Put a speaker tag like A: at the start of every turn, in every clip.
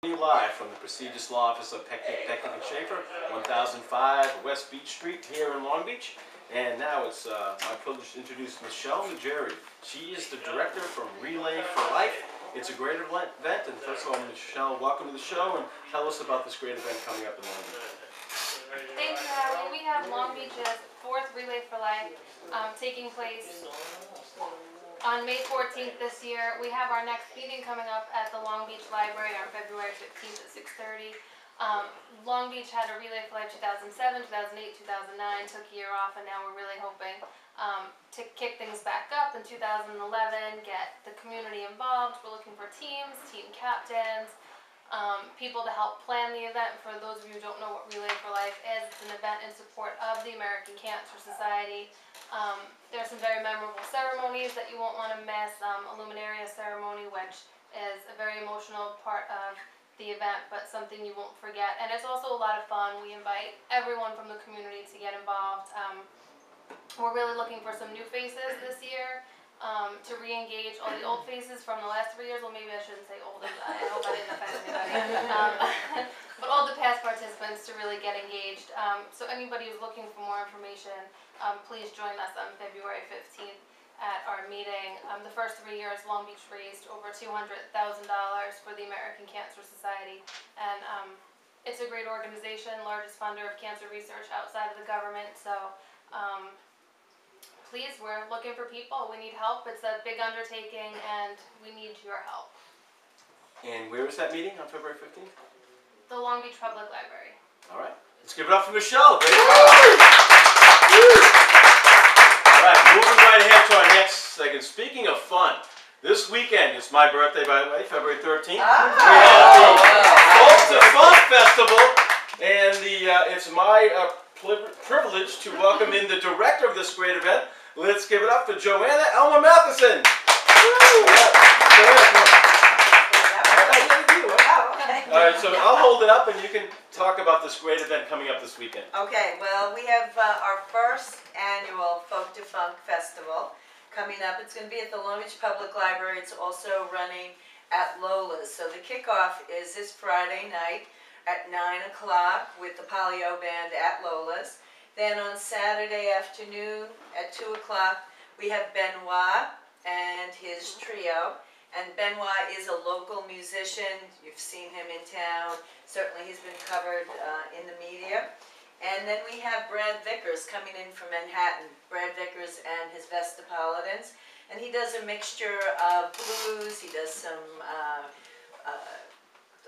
A: Live from the prestigious law office of Pecknick and Schaefer, 1005 West Beach Street here in Long Beach. And now it's my privilege to introduce Michelle Jerry. She is the director from Relay for Life. It's a great event, and first of all, Michelle, welcome to the show, and tell us about this great event coming up in Long Beach.
B: Thank you, Howie. We have Long Beach's 4th Relay for Life taking place on May 14th this year. We have our next meeting coming up at the Long Beach Library on February 15th at 6:30. Long Beach had a Relay for Life 2007, 2008, 2009, took a year off, and now we're really hoping to kick things back up in 2011, get the community involved. We're looking for teams, team captains, people to help plan the event. For those of you who don't know what Relay for Life is, it's an event in support of the American Cancer Society. There are some very memorable ceremonies that you won't want to miss. A luminaria ceremony, which is a very emotional part of the event, but something you won't forget. And it's also a lot of fun. We invite everyone from the community to get involved. We're really looking for some new faces this year, to re-engage all the old faces from the last 3 years. Well, maybe I shouldn't say old. I hope I didn't offend anybody. But all the past participants to really get engaged. So anybody who's looking for more information, please join us on February 15th at our meeting. The first 3 years, Long Beach raised over $200,000 for the American Cancer Society. And it's a great organization, largest funder of cancer research outside of the government. So please, we're looking for people. We need help. It's a big undertaking, and we need your help.
A: And where is that meeting on February 15th?
B: The Long Beach Public Library.
A: All right. Let's give it up for Michelle. Great job. All right, moving right ahead to our next segment. Speaking of fun, this weekend, it's my birthday, by the way, February 13th. We have the Folk to Funk Festival, and it's my privilege to welcome in the director of this great event. Let's give it up for Joanna Elmer Matheson. All right, so I'll hold it up and you can talk about this great event coming up this weekend.
C: Okay, well, we have our first annual Folk to Funk Festival coming up. It's going to be at the Long Beach Public Library. It's also running at Lola's. So the kickoff is this Friday night at 9 o'clock with the Polio Band at Lola's. Then on Saturday afternoon at 2 o'clock, we have Benoit and his trio. And Benoit is a local musician. You've seen him in town. Certainly he's been covered in the media. And then we have Brad Vickers coming in from Manhattan. Brad Vickers and his Vestapolitans. And he does a mixture of blues. He does some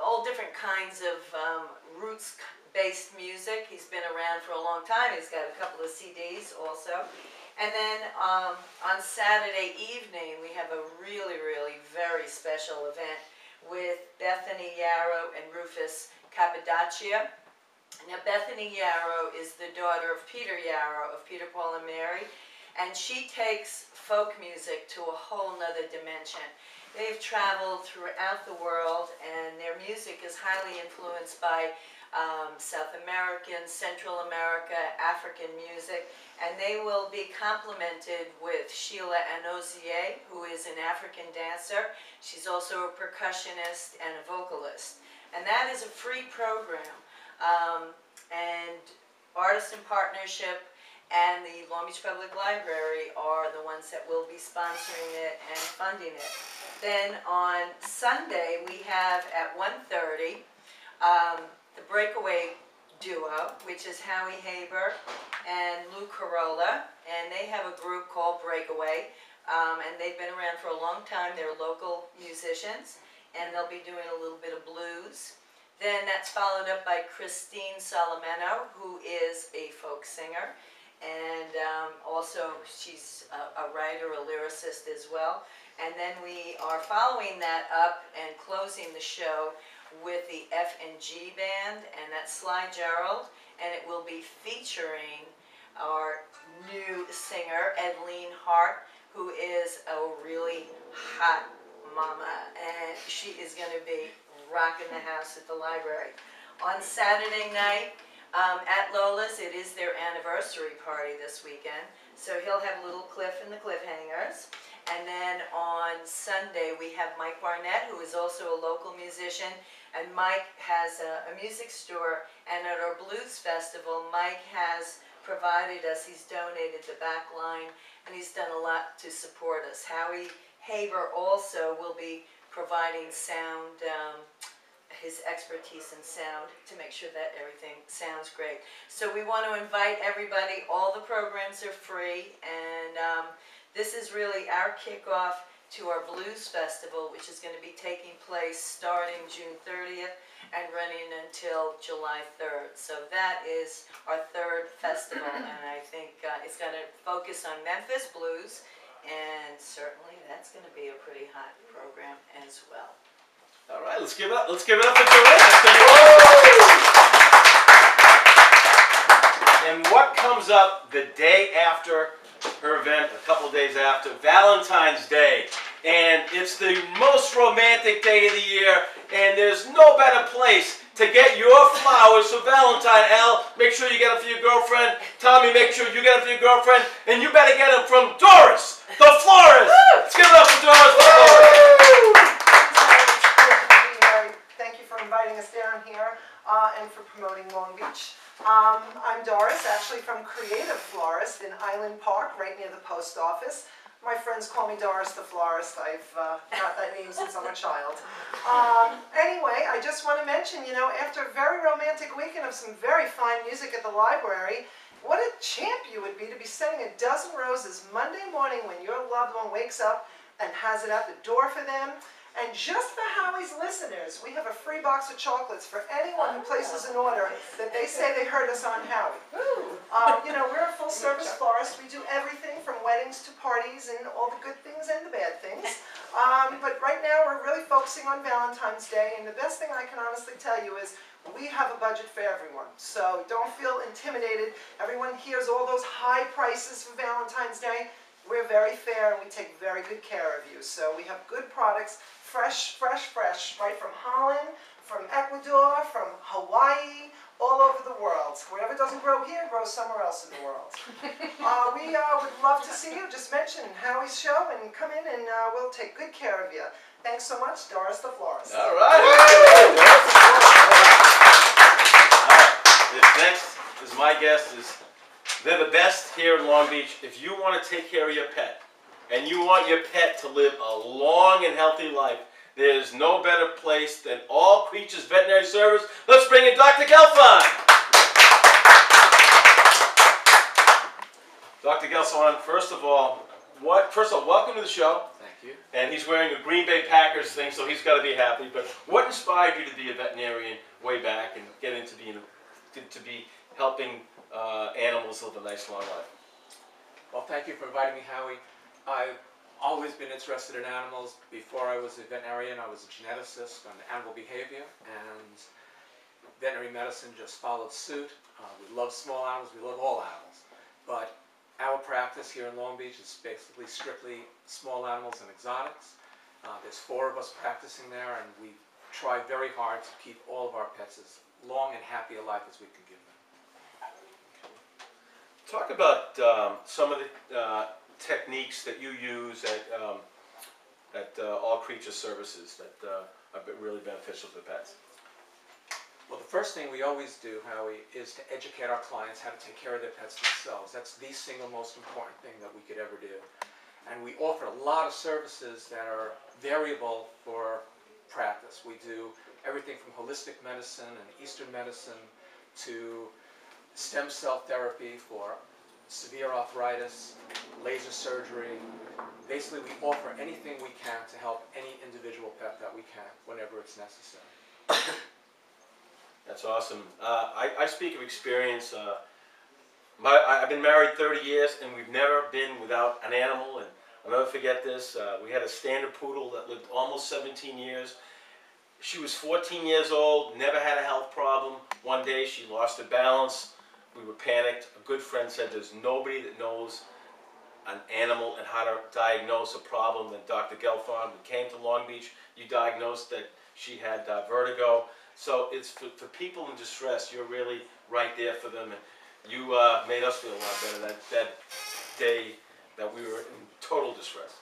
C: all different kinds of roots-based music. He's been around for a long time. He's got a couple of CDs also. And then on Saturday evening, we have a really, really very special event with Bethany Yarrow and Rufus Capodaccia. Now, Bethany Yarrow is the daughter of Peter Yarrow, of Peter, Paul, and Mary, and she takes folk music to a whole nother dimension. They've traveled throughout the world, and their music is highly influenced by South American, Central America, African music, and they will be complemented with Sheila Anozier, who is an African dancer. She's also a percussionist and a vocalist. And that is a free program. And Artists in Partnership and the Long Beach Public Library are the ones that will be sponsoring it and funding it. Then on Sunday, we have at 1:30, the Breakaway Duo, which is Howie Haber and Lou Carolla, and they have a group called Breakaway, and they've been around for a long time. They're local musicians, and they'll be doing a little bit of blues. Then that's followed up by Christine Solomeno, who is a folk singer, and also she's a writer, a lyricist as well. And then we are following that up and closing the show with the F&G Band, and that's Sly Gerald, and it will be featuring our new singer, Edleen Hart, who is a really hot mama, and she is going to be rocking the house at the library. On Saturday night at Lola's, it is their anniversary party this weekend, so he'll have little Cliff and the Cliffhangers. And then on Sunday, we have Mike Barnett, who is also a local musician. And Mike has a music store, and at our blues festival, Mike has provided us, he's donated the back line, and he's done a lot to support us. Howie Haber also will be providing sound, his expertise in sound to make sure that everything sounds great. So we want to invite everybody. All the programs are free, and this is really our kickoff to our Blues Festival, which is going to be taking place starting June 30th and running until July 3rd. So that is our third festival, and I think it's going to focus on Memphis blues, and certainly that's going to be a pretty hot program as well.
A: All right, let's give it up. Let's give it up for Joanne. And what comes up the day after her event, a couple of days after, Valentine's Day. And it's the most romantic day of the year, and there's no better place to get your flowers for Valentine. Al, make sure you get them for your girlfriend. Tommy, make sure you get them for your girlfriend. And you better get them from Doris, the florist. Let's give it up for Doris, the florist.
D: Thank you for inviting us down here and for promoting Long Beach. I'm Doris, actually from Creative Florist in Island Park, right near the post office. My friends call me Doris the Florist. I've got that name since I'm a child. Anyway, I just want to mention, you know, after a very romantic weekend of some very fine music at the library, what a champ you would be to be sending a dozen roses Monday morning when your loved one wakes up and has it at the door for them. And just for Howie's listeners, we have a free box of chocolates for anyone who places an order that they say they heard us on Howie. You know, we're a full-service florist. We do everything from weddings to parties and all the good things and the bad things. But right now we're really focusing on Valentine's Day, and the best thing I can honestly tell you is we have a budget for everyone. So don't feel intimidated. Everyone hears all those high prices for Valentine's Day. We're very fair and we take very good care of you. So we have good products, fresh, right from Holland, from Ecuador, from Hawaii, all over the world. Whatever doesn't grow here grows somewhere else in the world. We would love to see you. Just mention Howie's show and come in and we'll take good care of you. Thanks so much, Doris the Florist.
A: All right. This next is my guest. They're the best here in Long Beach. If you want to take care of your pet, and you want your pet to live a long and healthy life, there's no better place than All Creatures Veterinary Service. Let's bring in Dr. Gelfand. Dr. Gelfand, first of all, welcome to the show.
E: Thank you.
A: And he's wearing a Green Bay Packers thing, so he's got to be happy. But what inspired you to be a veterinarian way back and get into being to be helping animals live a nice long life?
E: Well, thank you for inviting me, Howie. I've always been interested in animals. Before I was a veterinarian, I was a geneticist on animal behavior, and veterinary medicine just followed suit. We love small animals, we love all animals. But our practice here in Long Beach is basically strictly small animals and exotics. There's 4 of us practicing there, and we try very hard to keep all of our pets as long and happy a life as we can give them.
A: Talk about some of the techniques that you use at All Creature Services that are really beneficial to pets.
E: Well, the first thing we always do, Howie, is to educate our clients how to take care of their pets themselves. That's the single most important thing that we could ever do. And we offer a lot of services that are variable for practice. We do everything from holistic medicine and Eastern medicine to stem cell therapy for severe arthritis, laser surgery. Basically, we offer anything we can to help any individual pet that we can whenever it's necessary.
A: That's awesome. I speak of experience. I've been married 30 years, and we've never been without an animal. And I'll never forget this. We had a standard poodle that lived almost 17 years. She was 14 years old, never had a health problem. One day, she lost her balance. We were panicked. A good friend said, there's nobody that knows an animal and how to diagnose a problem than Dr. Gelfand. We came to Long Beach. You diagnosed that she had vertigo. So it's for people in distress. You're really right there for them. And you made us feel a lot better that day that we were in total distress.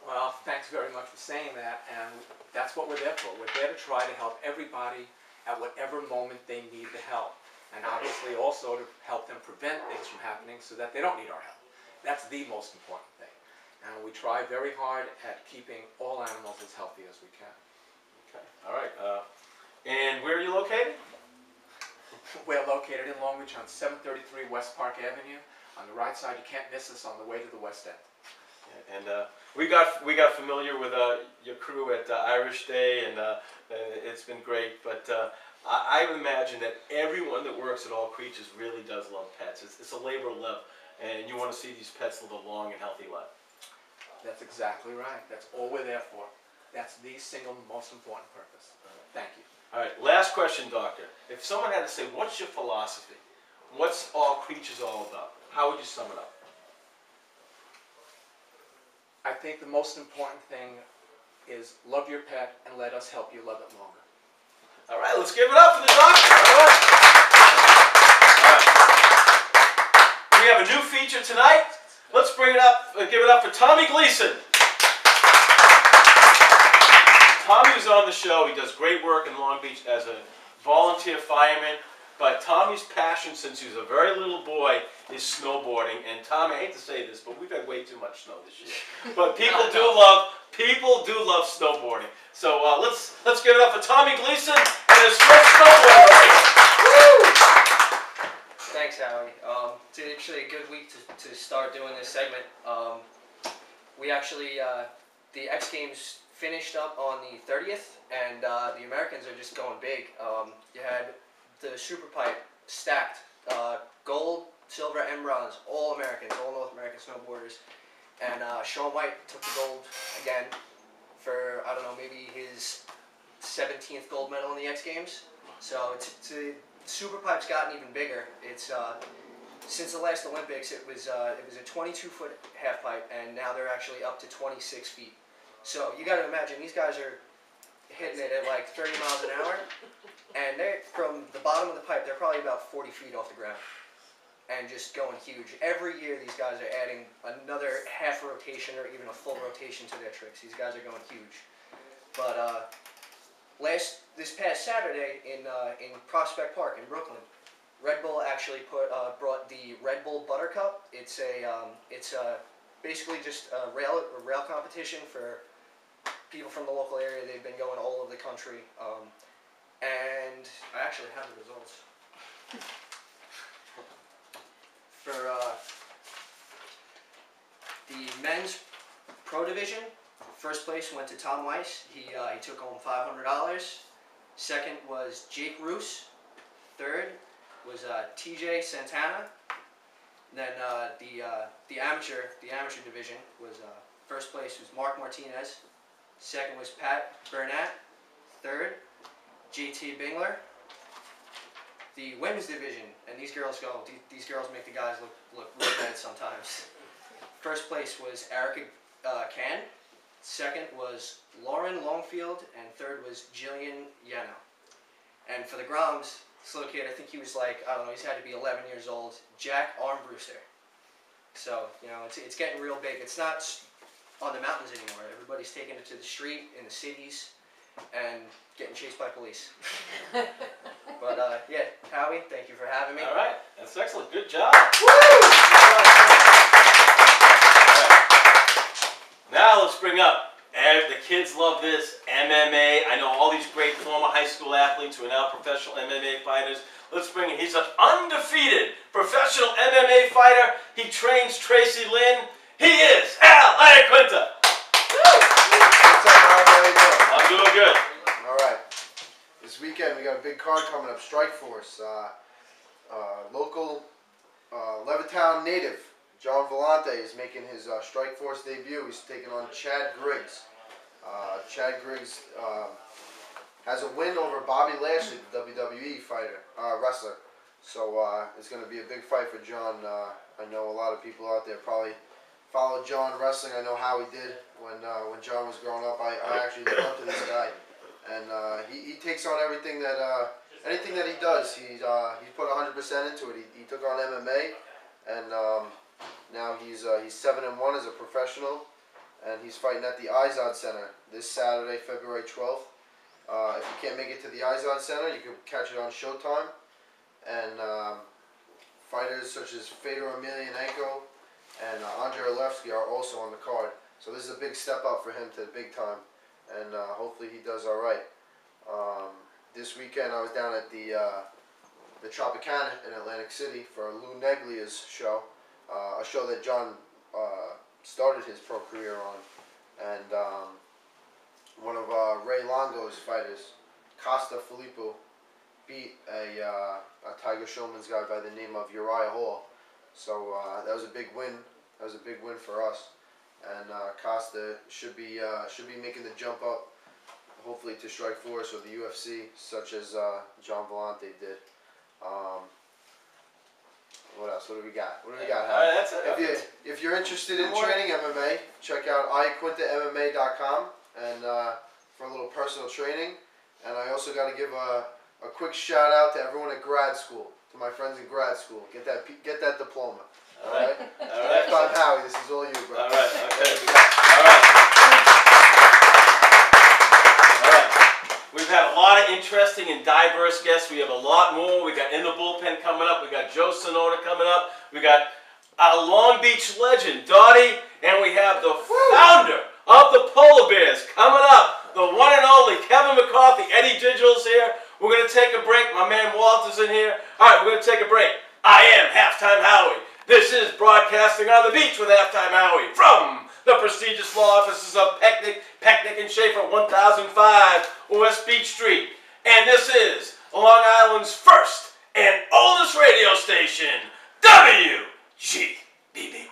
E: Well, thanks very much for saying that, and that's what we're there for. We're there to try to help everybody at whatever moment they need the help, and obviously also to help them prevent things from happening so that they don't need our help. That's the most important thing. And we try very hard at keeping all animals as healthy as we can.
A: Okay, all right. And where are you located?
E: We're located in Long Beach on 733 West Park Avenue. On the right side, you can't miss us on the way to the West End.
A: And we got familiar with your crew at Irish Day, and it's been great. But I imagine that everyone that works at All Creatures really does love pets. It's a labor of love, and you want to see these pets live a long and healthy life.
E: That's exactly right. That's all we're there for. That's the single most important purpose. Thank you.
A: All right, last question, Doctor. If someone had to say, what's your philosophy? What's All Creatures all about? How would you sum it up?
E: I think the most important thing is love your pet and let us help you love it longer.
A: All right, let's give it up for the doctor. All right. We have a new feature tonight. Let's bring it up, give it up for Tommy Gleason. Tommy was on the show. He does great work in Long Beach as a volunteer fireman. But Tommy's passion since he was a very little boy is snowboarding. And Tommy, I hate to say this, but we've had way too much snow this year. But people do love snowboarding. So let's give it up for Tommy Gleason and his first snowboard race.
F: Thanks, Howie. It's actually a good week to start doing this segment. We actually, the X Games finished up on the 30th, and the Americans are just going big. You had the Super Pipe stacked, gold, silver, and bronze, all Americans, all North American snowboarders. And Shaun White took the gold again for, I don't know, maybe his 17th gold medal in the X Games. So Super Pipe's gotten even bigger. It's since the last Olympics, it was a 22-foot half pipe, and now they're actually up to 26 feet. So you got to imagine these guys are hitting it at like 30 miles an hour, and they're from the bottom of the pipe. They're probably about 40 feet off the ground, and just going huge. Every year, these guys are adding another half rotation or even a full rotation to their tricks. These guys are going huge. But this past Saturday in Prospect Park in Brooklyn, Red Bull actually brought the Red Bull Buttercup. It's basically just a rail competition for people from the local area. They've been going all over the country, and I actually have the results. For the men's pro division, first place went to Tom Weiss. He took home $500. Second was Jake Roos. Third was TJ Santana. Then the amateur division was first place was Mark Martinez. Second was Pat Burnett. Third, JT Bingler. The women's division, and these girls make the guys look really bad sometimes. First place was Erica Can. Second was Lauren Longfield, and third was Jillian Yano. And for the Groms, this little kid, I think he was like, I don't know, he's had to be 11 years old, Jack Armbruster. So, you know, it's getting real big. It's not on the mountains anymore. Everybody's taking it to the street, in the cities, and getting chased by police. But, yeah, Howie, thank you for having me.
A: All right, that's excellent. Good job. Woo! Now let's bring up, the kids love this, MMA. I know all these great former high school athletes who are now professional MMA fighters. Let's bring him. He's an undefeated professional MMA fighter. He trains Tracy Lynn. He is Al Iaquinta.
G: What's up, Rob? How you doing?
A: I'm doing good.
G: All right. This weekend we got a big card coming up. Strike Force. Local Levittown native John Vellante is making his Strike Force debut. He's taking on Chad Griggs. Chad Griggs has a win over Bobby Lashley, the WWE wrestler. So it's going to be a big fight for John. I know a lot of people out there probably followed John wrestling. I know Howie did when John was growing up. I actually looked up to this guy, and he takes on everything that anything that he does. He's put 100% into it. He took on MMA, and now he's 7-1 as a professional, and he's fighting at the Izod Center this Saturday, February 12th. If you can't make it to the Izod Center, you can catch it on Showtime. And fighters such as Fedor Emelianenko and Andrei Arlovsky are also on the card. So this is a big step up for him to the big time, and hopefully he does all right. This weekend I was down at the Tropicana in Atlantic City for Lou Neglia's show, a show that John started his pro career on, and one of Ray Longo's fighters, Costa Filippo, beat a Tiger Showman's guy by the name of Uriah Hall. So that was a big win. That was a big win for us, and Costa should be making the jump up, hopefully to Strikeforce or the UFC, such as John Vellante did. What else? What do we got? What do we got?
A: That's it.
G: If you're interested in training MMA, check out iQuintaMMA.com and for a little personal training. And I also got to give a quick shout out to everyone at grad school, to my friends in grad school. Get that diploma. All right.
A: All right.
G: I'm Howie. This is all you, bro.
A: All right. Okay. All right. We've had a lot of interesting and diverse guests. We have a lot more. We got In the Bullpen coming up. We got Joe Sonota coming up. We got our Long Beach legend, Dottie, and we have the founder of the Polar Bears coming up, the one and only Kevin McCarthy. Eddie Digital's here. We're going to take a break. My man Walter's in here. All right, we're going to take a break. I am Halftime Howie. This is Broadcasting on the Beach with Halftime Howie from the prestigious law offices of Pecknick and Schaefer, 1005 West Beach Street. And this is Long Island's first and oldest radio station, WGBB.